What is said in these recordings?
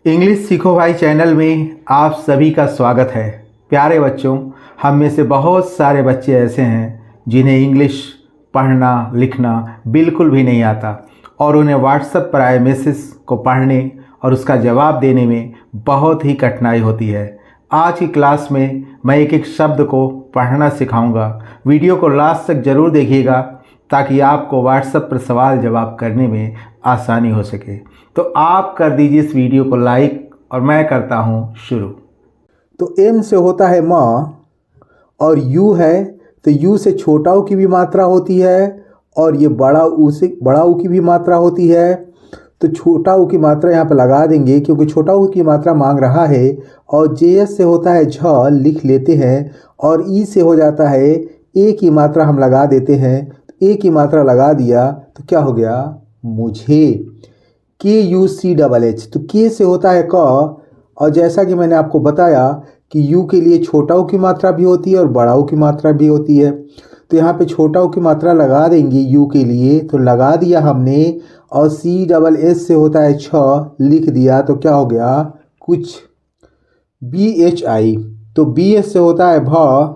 English सीखो भाई channel में आप सभी का स्वागत है। प्यारे बच्चों, हम में से बहुत सारे बच्चे ऐसे हैं जिन्हें इंग्लिश पढ़ना लिखना बिल्कुल भी नहीं आता और उन्हें व्हाट्सएप पर आए मैसेज को पढ़ने और उसका जवाब देने में बहुत ही कठिनाई होती है। आज की क्लास में मैं एक एक शब्द को पढ़ना सिखाऊंगा। वीडियो को लास्ट तक ज़रूर देखिएगा ताकि आपको व्हाट्सएप पर सवाल जवाब करने में आसानी हो सके। तो आप कर दीजिए इस वीडियो को लाइक और मैं करता हूँ शुरू। तो एम से होता है माँ और यू है तो यू से छोटा ऊ की भी मात्रा होती है और ये बड़ा ऊ से बड़ा ऊ की भी मात्रा होती है। तो छोटा ऊ की मात्रा यहाँ पे लगा देंगे क्योंकि छोटा ऊ की मात्रा मांग रहा है। और जे एस से होता है झ, लिख लेते हैं। और ई से हो जाता है ए की मात्रा हम लगा देते हैं। ए की मात्रा लगा दिया तो क्या हो गया मुझे। के यू सी डबल एच, तो के से होता है क। और जैसा कि मैंने आपको बताया कि यू के लिए छोटा ऊ की मात्रा भी होती है और बड़ा ऊ की मात्रा भी होती है। तो यहाँ पे छोटा ऊ की मात्रा लगा देंगे यू के लिए, तो लगा दिया हमने। और सी डबल एस से होता है छ, लिख दिया तो क्या हो गया कुछ। बी एच आई, तो बी एस से होता है भ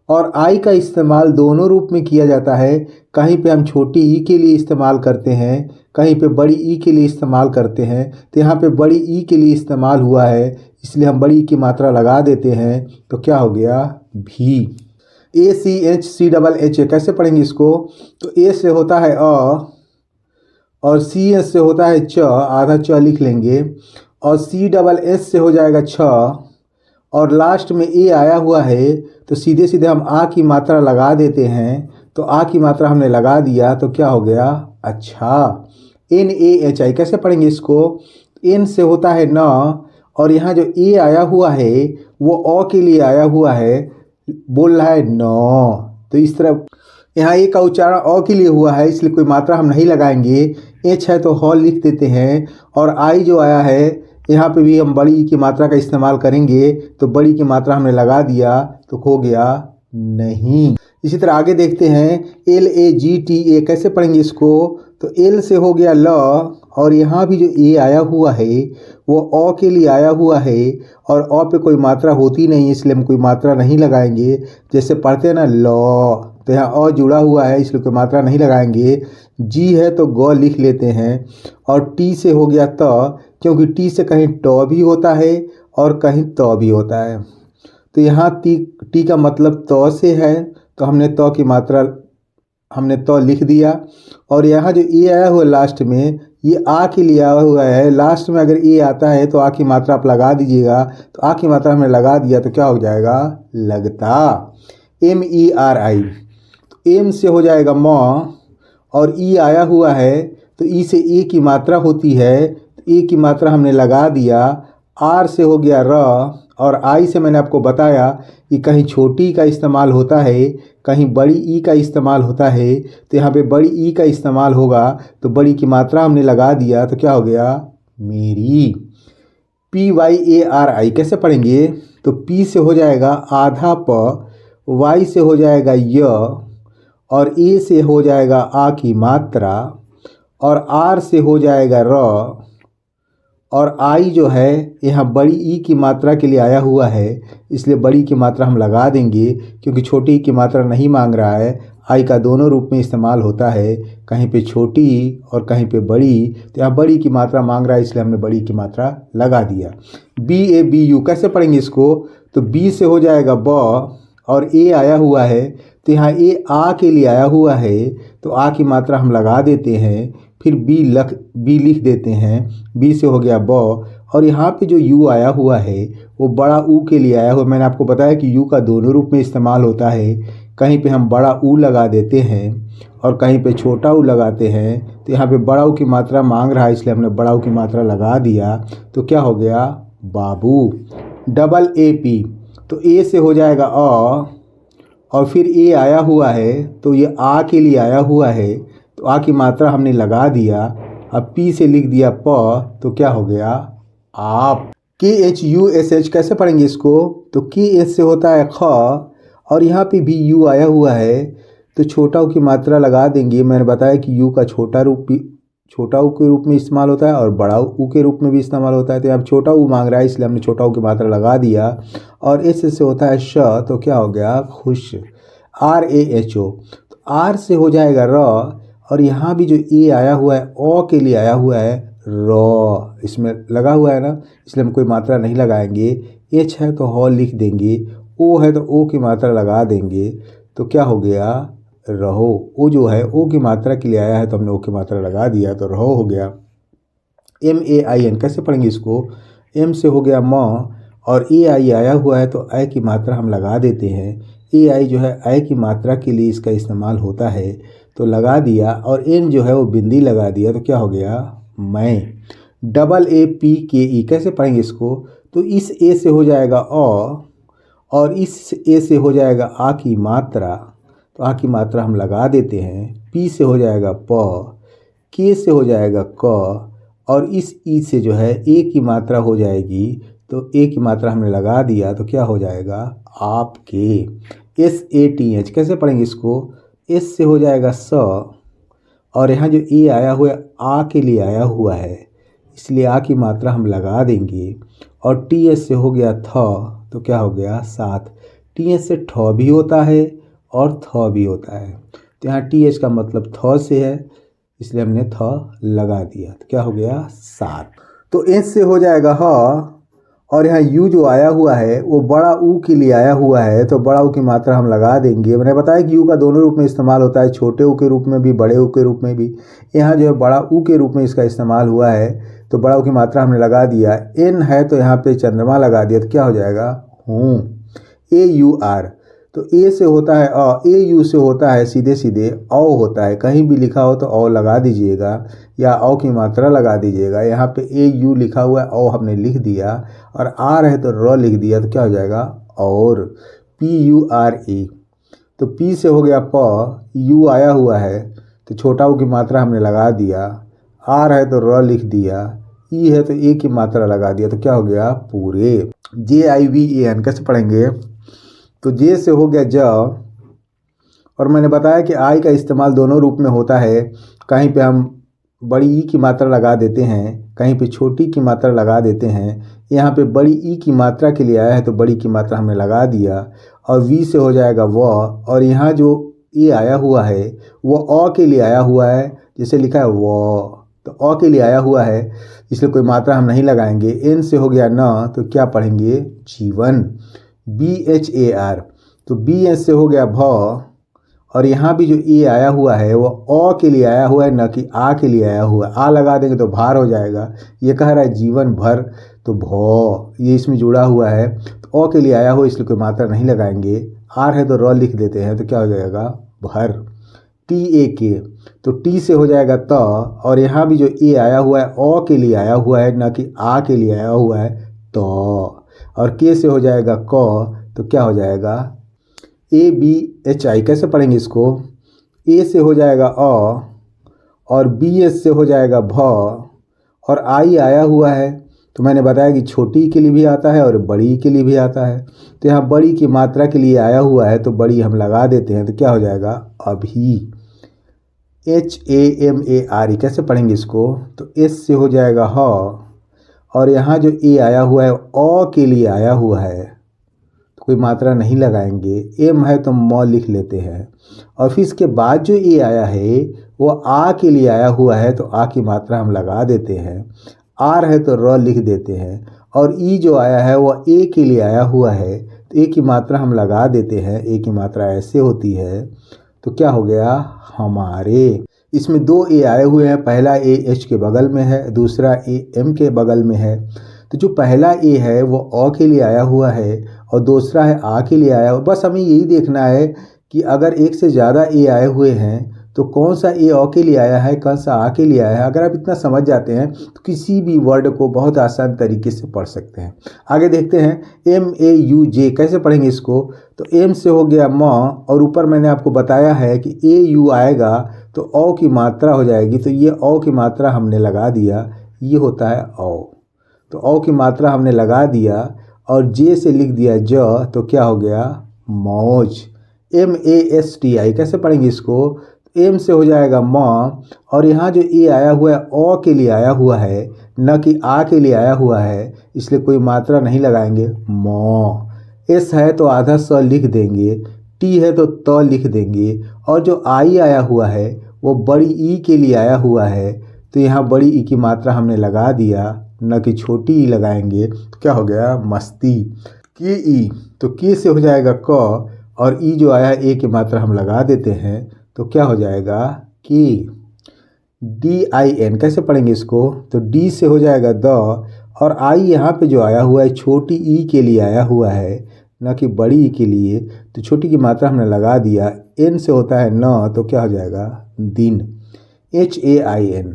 और आई का इस्तेमाल दोनों रूप में किया जाता है। कहीं पे हम छोटी ई के लिए इस्तेमाल करते हैं, कहीं पे बड़ी ई के लिए इस्तेमाल करते हैं। तो यहाँ पे बड़ी ई के लिए इस्तेमाल हुआ है इसलिए हम बड़ी ई की मात्रा लगा देते हैं तो क्या हो गया भी। A C H C double H, कैसे पढ़ेंगे इसको। तो ए से होता है अ और सी एस से होता है च, आधा च लिख लेंगे। और सी डबल एस से हो जाएगा छ और लास्ट में ए आया हुआ है तो सीधे सीधे हम आ की मात्रा लगा देते हैं। तो आ की मात्रा हमने लगा दिया तो क्या हो गया अच्छा। एन ए एच आई, कैसे पढ़ेंगे इसको। एन से होता है न और यहाँ जो ए आया हुआ है वो अ के लिए आया हुआ है, बोल रहा है न। तो इस तरह यहाँ ए का उच्चारण अ के लिए हुआ है इसलिए कोई मात्रा हम नहीं लगाएंगे। एच है तो ह लिख देते हैं। और आई जो आया है यहाँ पे भी हम बड़ी ई की मात्रा का इस्तेमाल करेंगे तो बड़ी की मात्रा हमने लगा दिया तो हो गया नहीं। इसी तरह आगे देखते हैं L A G T A, कैसे पढ़ेंगे इसको। तो एल से हो गया ल और यहाँ भी जो ए आया हुआ है वो अ के लिए आया हुआ है और अ पे कोई मात्रा होती नहीं इसलिए हम कोई मात्रा नहीं लगाएंगे। जैसे पढ़ते हैं ना ल, तो यहाँ अ जुड़ा हुआ है इसलिए कोई मात्रा नहीं लगाएंगे। जी है तो ग लिख लेते हैं। और टी से हो गया त, क्योंकि टी से कहीं ट भी होता है और कहीं त भी होता है। तो यहाँ टी का मतलब त से है तो हमने त की मात्रा हमने त लिख दिया। और यहाँ जो ए आया हुआ लास्ट में ये आ के लिए आया हुआ है। लास्ट में अगर ए आता है तो आ की मात्रा आप लगा दीजिएगा। तो आ की मात्रा हमने लगा दिया तो क्या हो जाएगा लगता। एम ई आर आई, तो एम से हो जाएगा म और ई आया हुआ है तो ई से ए की मात्रा होती है तो ए की मात्रा हमने लगा दिया। आर से हो गया र और आई से मैंने आपको बताया कि कहीं छोटी का इस्तेमाल होता है कहीं बड़ी ई का इस्तेमाल होता है। तो यहाँ पे बड़ी ई का इस्तेमाल होगा तो बड़ी की मात्रा हमने लगा दिया तो क्या हो गया मेरी। P Y A R I, कैसे पढ़ेंगे। तो पी से हो जाएगा आधा प, वाई से हो जाएगा य और ए से हो जाएगा आ की मात्रा और आर से हो जाएगा र और आई जो है यहाँ बड़ी ई की मात्रा के लिए आया हुआ है इसलिए बड़ी की मात्रा हम लगा देंगे क्योंकि छोटी की मात्रा नहीं मांग रहा है। आई का दोनों रूप में इस्तेमाल होता है, कहीं पे छोटी और कहीं पे बड़ी। तो यहाँ बड़ी की मात्रा मांग रहा है इसलिए हमने बड़ी की मात्रा लगा दिया। बी ए बी यू, कैसे पढ़ेंगे इसको। तो बी से हो जाएगा ब और ए आया हुआ है तो यहाँ ए आ के लिए आया हुआ है तो आ की मात्रा हम लगा देते हैं। फिर बी लिख देते हैं। बी से हो गया ब और यहाँ पे जो यू आया हुआ है वो बड़ा ऊ के लिए आया हुआ। मैंने आपको बताया कि यू का दोनों रूप में इस्तेमाल होता है, कहीं पे हम बड़ा ऊ लगा देते हैं और कहीं पे छोटा ऊ लगाते हैं। तो यहाँ पे बड़ा ऊ की मात्रा मांग रहा है इसलिए हमने बड़ा ऊ की मात्रा लगा दिया तो क्या हो गया बाबू। डबल ए पी, तो ए से हो जाएगा अ और फिर ए आया हुआ है तो ये आ के लिए आया हुआ है तो आ की मात्रा हमने लगा दिया। अब पी से लिख दिया प तो क्या हो गया आप। के एच यू एस एच, कैसे पढ़ेंगे इसको। तो के एच से होता है ख और यहाँ पे भी यू आया हुआ है तो छोटा ऊ की मात्रा लगा देंगे। मैंने बताया कि यू का छोटा रूप भी छोटा ऊ के रूप में इस्तेमाल होता है और बड़ा ऊ के रूप में भी इस्तेमाल होता है। तो यहाँ छोटा ऊ मांग रहा है इसलिए हमने छोटा ऊ की मात्रा लगा दिया। और एस से होता है श, तो क्या हो गया खुश, RAHO। तो आर से हो जाएगा र, और यहाँ भी जो ए आया हुआ है ओ के लिए आया हुआ है रॉ, इसमें लगा हुआ है ना, इसलिए हम कोई मात्रा नहीं लगाएंगे। एच है तो हॉ लिख देंगे, ओ है तो ओ की मात्रा लगा देंगे। तो क्या हो गया रहो। ओ जो है ओ की मात्रा के लिए आया है तो हमने ओ की मात्रा लगा दिया तो रहो हो गया। MAIN कैसे पढ़ेंगे इसको, एम से हो गया म, और AI आया हुआ है तो आई की मात्रा हम लगा देते हैं। AI जो है आई की मात्रा के लिए इसका इस्तेमाल होता है तो लगा दिया, और एन जो है वो बिंदी लगा दिया तो क्या हो गया मैं। AAPKE कैसे पढ़ेंगे इसको, तो इस ए से हो जाएगा और इस ए से हो जाएगा आ की मात्रा, तो आ की मात्रा हम लगा देते हैं। पी से हो जाएगा प, के से हो जाएगा क, और इस ई से जो है ए की मात्रा हो जाएगी, तो ए की मात्रा हमने लगा दिया तो क्या हो जाएगा आपके। SATH कैसे पढ़ेंगे इसको, एस से हो जाएगा स, और यहाँ जो ए आया हुआ है आ के लिए आया हुआ है इसलिए आ की मात्रा हम लगा देंगे। और TH से हो गया थ, तो क्या हो गया साथ। TH से ठ भी होता है और थ भी होता है, तो यहाँ TH का मतलब थ से है इसलिए हमने थ लगा दिया तो क्या हो गया सात। तो एस से हो जाएगा ह, और यहाँ यू जो आया हुआ है वो बड़ा ऊ के लिए आया हुआ है तो बड़ा ऊ की मात्रा हम लगा देंगे। मैंने बताया कि यू का दोनों रूप में इस्तेमाल होता है, छोटे ऊ के रूप में भी बड़े ऊ के रूप में भी। यहाँ जो है बड़ा ऊ के रूप में इसका इस्तेमाल हुआ है तो बड़ा ऊ की मात्रा हमने लगा दिया। एन है तो यहाँ पे चंद्रमा लगा दिया तो क्या हो जाएगा हूँ। AUR, तो ए से होता है अ, AU से होता है सीधे सीधे औ होता है, कहीं भी लिखा हो तो औ लगा दीजिएगा या औ की मात्रा लगा दीजिएगा। यहाँ पे AU लिखा हुआ है औ हमने लिख दिया, और आर है तो र लिख दिया तो क्या हो जाएगा और। PURE, तो पी से हो गया प, यू आया हुआ है तो छोटा ऊ की मात्रा हमने लगा दिया। आर है तो र लिख दिया, ई है तो ए की मात्रा लगा दिया तो क्या हो गया पूरे। JIVAN कैसे पढ़ेंगे, तो जे से हो गया ज, और मैंने बताया कि आई का इस्तेमाल दोनों रूप में होता है, कहीं पे हम बड़ी ई की मात्रा लगा देते हैं, कहीं पे छोटी की मात्रा लगा देते हैं। यहाँ पे बड़ी ई की मात्रा के लिए आया है तो बड़ी की मात्रा हमने लगा दिया। और वी से हो जाएगा व, और यहाँ जो ए आया हुआ है वो अ के लिए आया हुआ है, जैसे लिखा है व, तो अ के लिए आया हुआ है इसलिए कोई मात्रा हम नहीं लगाएंगे। एन से हो गया न, तो क्या पढ़ेंगे जीवन। BHAR, तो BH से हो गया भ, और यहाँ भी जो ए आया हुआ है वो अ के लिए आया हुआ है न कि आ के लिए आया हुआ है। आ लगा देंगे तो भार हो जाएगा, ये कह रहा है जीवन भर तो भ ये इसमें जुड़ा हुआ है तो अ के लिए आया हुआ इसलिए कोई मात्रा नहीं लगाएंगे। आर है तो र लिख देते हैं तो क्या हो जाएगा भर। TAK, तो टी से हो जाएगा त, और यहाँ भी जो ए आया हुआ है अ के लिए आया हुआ है न कि आ के लिए आया हुआ है तो। और के से हो जाएगा क, तो क्या हो जाएगा ABHI कैसे पढ़ेंगे इसको, ए से हो जाएगा अ, और BS से हो जाएगा भ, और आई आया हुआ है तो मैंने बताया कि छोटी के लिए भी आता है और बड़ी के लिए भी आता है। तो यहाँ बड़ी की मात्रा के लिए आया हुआ है तो बड़ी हम लगा देते हैं तो क्या हो जाएगा अभी। HAMARE कैसे पढ़ेंगे इसको, तो एस से हो जाएगा ह, और यहाँ जो ए आया हुआ है अ के लिए आया हुआ है तो कोई मात्रा नहीं लगाएंगे। एम है तो म लिख लेते हैं, और फिर इसके बाद जो ए आया है वो आ के लिए आया हुआ है तो आ की मात्रा हम लगा देते हैं। आर है तो र लिख देते हैं, और ई जो आया है वो ए के लिए आया हुआ है तो ए की मात्रा हम लगा देते हैं। ए की मात्रा ऐसे होती है तो क्या हो गया हमारे। इसमें दो ए आए हुए हैं, पहला ए एच के बगल में है, दूसरा ए एम के बगल में है। तो जो पहला ए है वो अ के लिए आया हुआ है और दूसरा है आ के लिए आया हुआ। बस हमें यही देखना है कि अगर एक से ज़्यादा ए आए हुए हैं तो कौन सा ए अ के लिए आया है, कौन सा आ के लिए आया है। अगर आप इतना समझ जाते हैं तो किसी भी वर्ड को बहुत आसान तरीके से पढ़ सकते हैं। आगे देखते हैं MAUJ कैसे पढ़ेंगे इसको, तो एम से हो गया म, और ऊपर मैंने आपको बताया है कि AU आएगा तो औ की मात्रा हो जाएगी, तो ये औ की मात्रा हमने लगा दिया, ये होता है औ। तो औ की मात्रा हमने लगा दिया और जे से लिख दिया ज, तो क्या हो गया मौज। MASTI कैसे पढ़ेंगे इसको, एम से हो जाएगा म, और यहाँ जो ए आया हुआ है ओ के लिए आया हुआ है, न कि आ के लिए आया हुआ है, इसलिए कोई मात्रा नहीं लगाएंगे मो। एस है तो आधा स लिख देंगे, टी है तो त लिख देंगे, और जो आई आया हुआ है वो बड़ी ई के लिए आया हुआ है, तो यहाँ बड़ी ई की मात्रा हमने लगा दिया, न कि छोटी ई लगाएंगे। तो क्या हो गया मस्ती। के ई, तो के से हो जाएगा क, और ई जो आया ए की मात्रा हम लगा देते हैं, तो क्या हो जाएगा के। डी आई एन कैसे पढ़ेंगे इसको, तो डी से हो जाएगा द, और आई यहाँ पे जो आया हुआ है छोटी ई के लिए आया हुआ है, न कि बड़ी ई के लिए, तो छोटी की मात्रा हमने लगा दिया। एन से होता है न, तो क्या हो जाएगा दिन। H A I N,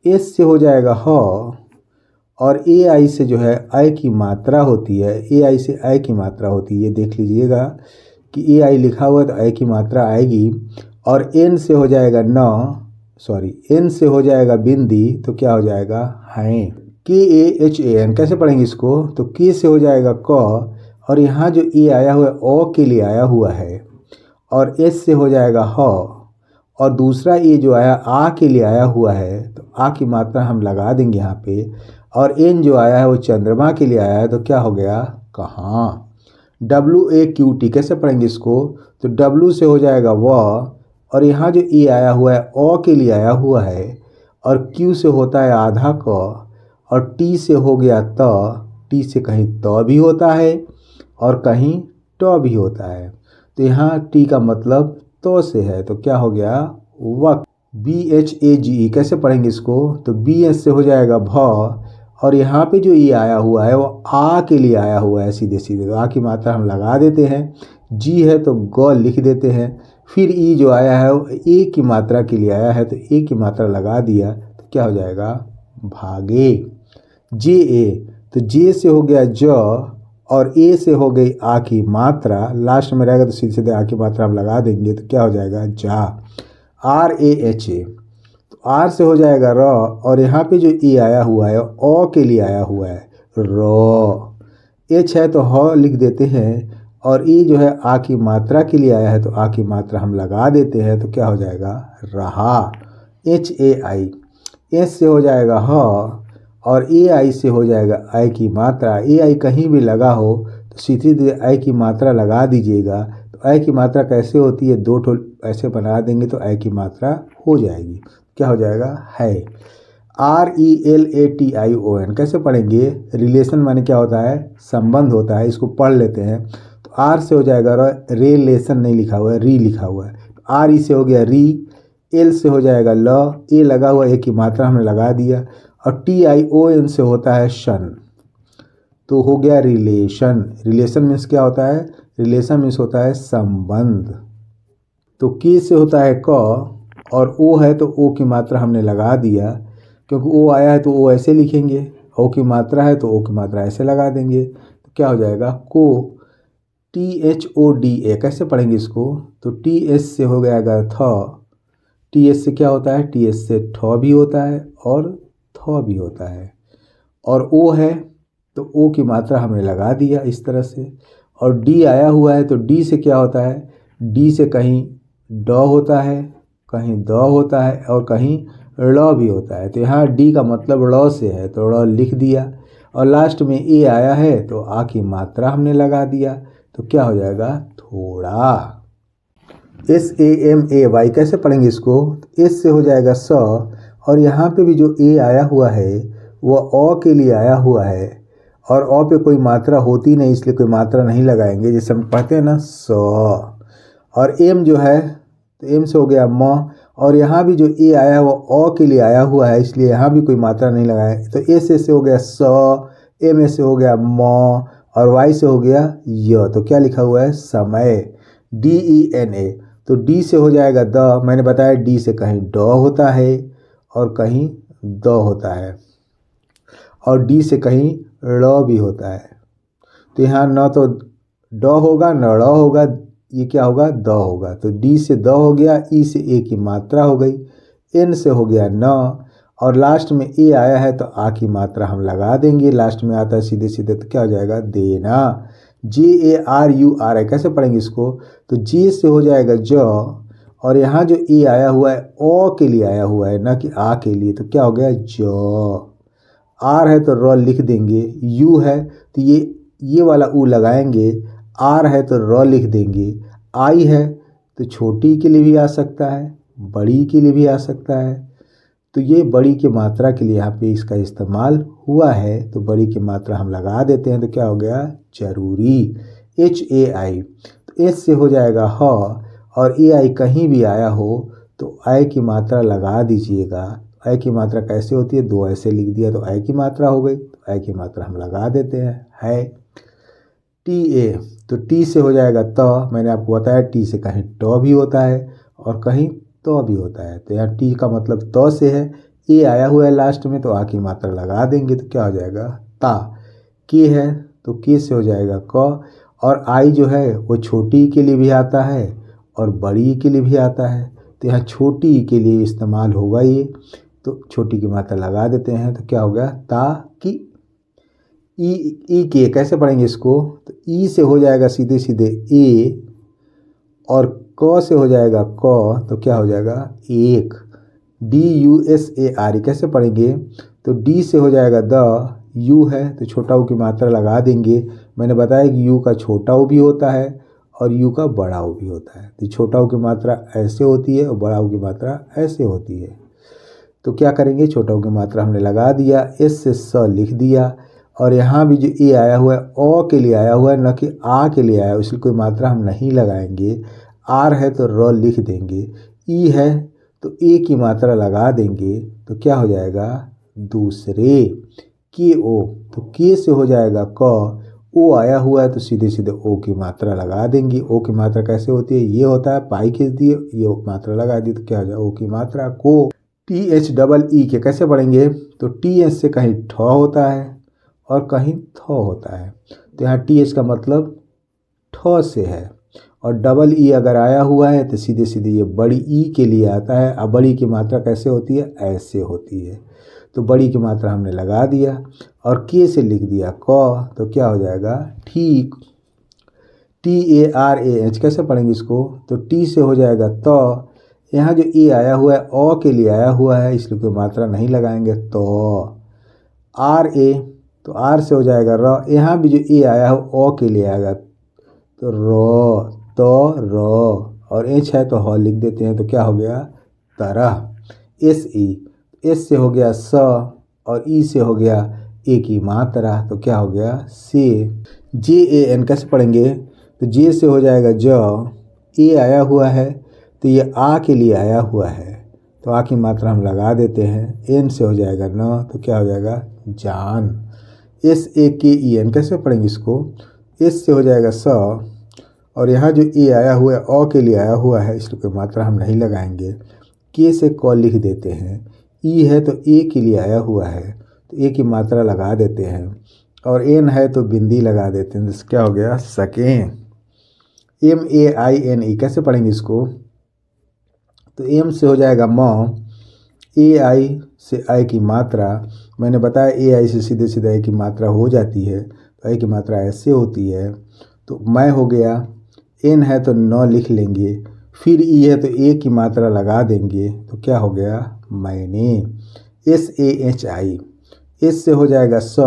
S से हो जाएगा ह, और ए आई से जो है आई की मात्रा होती है, ए आई से आई की मात्रा होती है, देख लीजिएगा कि ए आई लिखा हुआ है तो आई की मात्रा आएगी। और एन से हो जाएगा एन से हो जाएगा बिंदी, तो क्या हो जाएगा हैं। के ए एच ए एन कैसे पढ़ेंगे इसको, तो के से हो जाएगा क, और यहाँ जो ए आया हुआ है ओ के लिए आया हुआ है, और एस से हो जाएगा ह, और दूसरा ए जो आया आ के लिए आया हुआ है, तो आ की मात्रा हम लगा देंगे यहाँ पे। और एन जो आया है वो चंद्रमा के लिए आया है, तो क्या हो गया कहाँ। डब्ल्यू ए क्यू टी कैसे पढ़ेंगे इसको, तो डब्ल्यू से हो जाएगा व, और यहाँ जो ए आया हुआ है ओ के लिए आया हुआ है, और क्यू से होता है आधा क, और टी से हो गया त, टी से कहीं त भी होता है और कहीं ट भी होता है, तो यहाँ टी का मतलब तो से है, तो क्या हो गया वक्त। बी एच ए जी ई कैसे पढ़ेंगे इसको, तो बी एच से हो जाएगा भ, और यहाँ पे जो ई आया हुआ है वो आ के लिए आया हुआ है सीधे सीधे, तो आ की मात्रा हम लगा देते हैं। जी है तो ग लिख देते हैं। फिर ई जो आया है वो ए की मात्रा के लिए आया है, तो ए की मात्रा लगा दिया, तो क्या हो जाएगा भागे। जे ए, तो जे से हो गया ज, और ए से हो गई आ की मात्रा, लास्ट में रहेगा तो सीधे सीधे आ की मात्रा हम लगा देंगे, तो क्या हो जाएगा जा। आर ए एच ए, तो आर से हो जाएगा र, और यहाँ पे जो ए आया हुआ है ओ के लिए आया हुआ है रो। एच है तो ह लिख देते हैं, और ई जो है आ की मात्रा के लिए आया है, तो आ की मात्रा हम लगा देते हैं, तो क्या हो जाएगा रहा। एच ए आई, एस से हो जाएगा ह, और ए आई से हो जाएगा आई की मात्रा। ए आई कहीं भी लगा हो तो सीधे सीधे आई की मात्रा लगा दीजिएगा। तो आई की मात्रा कैसे होती है, दो ठो ऐसे बना देंगे तो आई की मात्रा हो जाएगी, क्या हो जाएगा है। R E L A T I O N कैसे पढ़ेंगे, रिलेशन माने क्या होता है संबंध होता है, इसको पढ़ लेते हैं। तो आर से हो जाएगा रिलेशन नहीं लिखा हुआ है, री लिखा हुआ है, तो आर ई से हो गया री। एल से हो जाएगा ल, ए लगा हुआ ए की मात्रा हमने लगा दिया, और टी आई ओ एन से होता है शन, तो हो गया रिलेशन। रिलेशन मीन्स क्या होता है, रिलेशन मीन्स होता है संबंध। तो के से होता है क, और ओ है तो ओ की मात्रा हमने लगा दिया, क्योंकि ओ आया है तो ओ ऐसे लिखेंगे, ओ की मात्रा है तो ओ की मात्रा ऐसे लगा देंगे, तो क्या हो जाएगा को। T H O D A कैसे पढ़ेंगे इसको, तो टी एस से हो गया थ, टी एस से क्या होता है, टी एस से ठ भी होता है और थ भी होता है, और ओ है तो ओ की मात्रा हमने लगा दिया इस तरह से। और डी आया हुआ है तो डी से क्या होता है, डी से कहीं ड होता है, कहीं द होता है, और कहीं ड़ भी होता है, तो यहाँ डी का मतलब ड़ से है तो ड़ लिख दिया, और लास्ट में ए आया है तो आ की मात्रा हमने लगा दिया, तो क्या हो जाएगा थोड़ा। S A M A Y कैसे पढ़ेंगे इसको, एस से हो जाएगा स, और यहाँ पे भी जो ए आया हुआ है वह ओ के लिए आया हुआ है, और ओ पे कोई मात्रा होती नहीं इसलिए कोई मात्रा नहीं लगाएंगे, जैसे हम पढ़ते हैं ना स। और एम जो है तो एम से हो गया म, और यहाँ भी जो ए आया है वो ओ के लिए आया हुआ है इसलिए यहाँ भी कोई मात्रा नहीं लगाए, तो एस से हो गया स, एम से हो गया म, और वाई से हो गया य, तो क्या लिखा हुआ है समय। डी ई एन ए, तो डी से हो जाएगा द, मैंने बताया डी से कहीं ड होता है और कहीं द होता है, और डी से कहीं ड़ भी होता है, तो यहाँ न तो ड होगा न ड़ होगा, ये क्या होगा द होगा, तो डी से द हो गया, ई से ए की मात्रा हो गई, एन से हो गया न, और लास्ट में ए आया है तो आ की मात्रा हम लगा देंगे, लास्ट में आता है सीधे सीधे, तो क्या हो जाएगा देना। J A R U R I कैसे पढ़ेंगे इसको, तो जे से हो जाएगा ज, और यहाँ जो ए आया हुआ है ओ के लिए आया हुआ है, ना कि आ के लिए, तो क्या हो गया ज। आर है तो र लिख देंगे, यू है तो ये वाला ऊ लगाएंगे, आर है तो र लिख देंगे, आई है तो छोटी के लिए भी आ सकता है, बड़ी के लिए भी आ सकता है। तो ये बड़ी की मात्रा के लिए यहाँ पे इसका इस्तेमाल हुआ है, तो बड़ी की मात्रा हम लगा देते हैं, तो क्या हो गया जरूरी। HAI, तो एच से हो जाएगा ह, और AI कहीं भी आया हो तो आई की मात्रा लगा दीजिएगा। आई की मात्रा कैसे होती है, दो ऐसे लिख दिया तो आई की मात्रा हो गई, तो आई की मात्रा हम लगा देते हैं है। TA, तो टी से हो जाएगा त, मैंने आपको बताया टी से कहीं ट भी होता है और कहीं तो भी होता है, तो यहाँ टी का मतलब त से है, ए आया हुआ है लास्ट में तो आ की मात्रा लगा देंगे, तो क्या हो जाएगा ता। के है तो के से हो जाएगा क, और आई जो है वो छोटी के लिए भी आता है और बड़ी के लिए भी आता है, तो यहाँ छोटी के लिए इस्तेमाल होगा ये, तो छोटी की मात्रा लगा देते हैं, तो क्या हो गया ता की। ई के कैसे पढ़ेंगे इसको, तो ई से हो जाएगा सीधे सीधे ए, और क से हो जाएगा क, तो क्या हो जाएगा एक। DUSARE कैसे पढ़ेंगे, तो डी से हो जाएगा द, यू है तो छोटा ऊ की मात्रा लगा देंगे। मैंने बताया कि यू का छोटा ऊ भी होता है और यू का बड़ा ऊ भी होता है, तो छोटा ऊ की मात्रा ऐसे होती है और बड़ा ऊ की मात्रा ऐसे होती है। तो क्या करेंगे, छोटा ऊ की मात्रा हमने लगा दिया, एस से स लिख दिया, और यहाँ भी जो ए आया हुआ है ओ के लिए आया हुआ है, न कि आ के लिए आया है, इसलिए कोई मात्रा हम नहीं लगाएंगे। आर है तो र लिख देंगे, ई है तो ए की मात्रा लगा देंगे, तो क्या हो जाएगा दूसरे। के ओ, तो के से हो जाएगा क, ओ आया हुआ है तो सीधे सीधे ओ की मात्रा लगा देंगे। ओ की मात्रा कैसे होती है, ये होता है पाई खींच दिए, ये मात्रा लगा दी, तो क्या हो जाएगा ओ की मात्रा को। THEE के कैसे पढ़ेंगे, तो TH से कहीं ठ होता है और कहीं थ होता है, तो यहाँ TH का मतलब ठ से है, और डबल ई अगर आया हुआ है तो सीधे सीधे ये बड़ी ई के लिए आता है। अब बड़ी की मात्रा कैसे होती है, ऐसे होती है, तो बड़ी की मात्रा हमने लगा दिया और के से लिख दिया क, तो क्या हो जाएगा ठीक। TARAH कैसे पढ़ेंगे इसको, तो टी से हो जाएगा त, यहाँ जो ए आया हुआ है ओ के लिए आया हुआ है, इसलिए कोई मात्रा नहीं लगाएंगे, तो RA, तो आर से हो जाएगा र, यहाँ भी जो ए आया है ओ के लिए आएगा, तो रो, तो रो, और एच है तो ह लिख देते हैं, तो क्या हो गया तरह। SE, एस से हो गया स, और ई से हो गया ए की मात्रा, तो क्या हो गया से। JAN कैसे पढ़ेंगे, तो जे से हो जाएगा ज, ए आया हुआ है तो ये आ के लिए आया हुआ है, तो आ की मात्रा हम लगा देते हैं। एन से हो जाएगा न, तो क्या हो जाएगा जान। SAKEN कैसे पढ़ेंगे इसको, एस से हो जाएगा स, और यहाँ जो ए आया हुआ है ओ के लिए आया हुआ है, इसलिए कोई मात्रा हम नहीं लगाएंगे। के से क लिख देते हैं, ई है तो ए के लिए आया हुआ है, तो ए की मात्रा लगा देते हैं, और एन है तो बिंदी लगा देते हैं, तो क्या हो गया सकें। MAINE कैसे पढ़ेंगे इसको, तो एम से हो जाएगा म, AI से आई की मात्रा, मैंने बताया AI से सीधे सीधे आई की मात्रा हो जाती है, तो आई की मात्रा ऐसे होती है, तो मैं हो गया। एन है तो न लिख लेंगे, फिर ई है तो ए की मात्रा लगा देंगे, तो क्या हो गया मैंने। SAHI, एस से हो जाएगा स,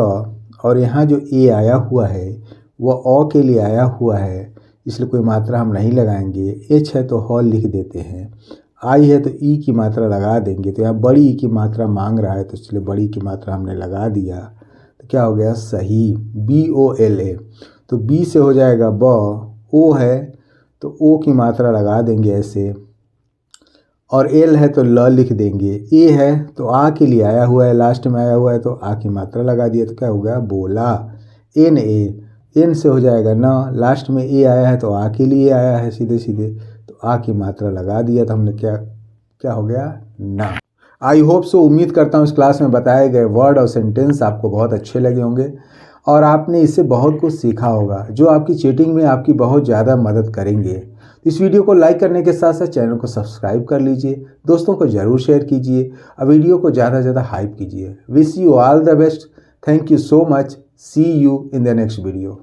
और यहाँ जो ए आया हुआ है वह ओ के लिए आया हुआ है, इसलिए कोई मात्रा हम नहीं लगाएंगे। एच है तो ह लिख देते हैं, आई है तो ई की मात्रा लगा देंगे, तो यहाँ बड़ी ई की मात्रा मांग रहा है, तो इसलिए बड़ी की मात्रा हमने लगा दिया, तो क्या हो गया सही। BOLA, तो बी से हो जाएगा ब, ओ है तो ओ की मात्रा लगा देंगे ऐसे, और एल है तो ल लिख देंगे, ए है तो आ के लिए आया हुआ है, लास्ट में आया हुआ है तो आ की मात्रा लगा दिया, तो क्या हो गया बोला। एन से हो जाएगा न, लास्ट में ए आया है तो आ के लिए आया है सीधे सीधे, तो आ की मात्रा लगा दिया, तो हमने क्या हो गया ना। आई होप सो, उम्मीद करता हूँ इस क्लास में बताए गए वर्ड और सेंटेंस आपको बहुत अच्छे लगे होंगे और आपने इससे बहुत कुछ सीखा होगा, जो आपकी चीटिंग में आपकी बहुत ज़्यादा मदद करेंगे। इस वीडियो को लाइक करने के साथ साथ चैनल को सब्सक्राइब कर लीजिए, दोस्तों को ज़रूर शेयर कीजिए और वीडियो को ज़्यादा से ज़्यादा हाइप कीजिए। Wish you all the best, thank you so much, see you in the next video.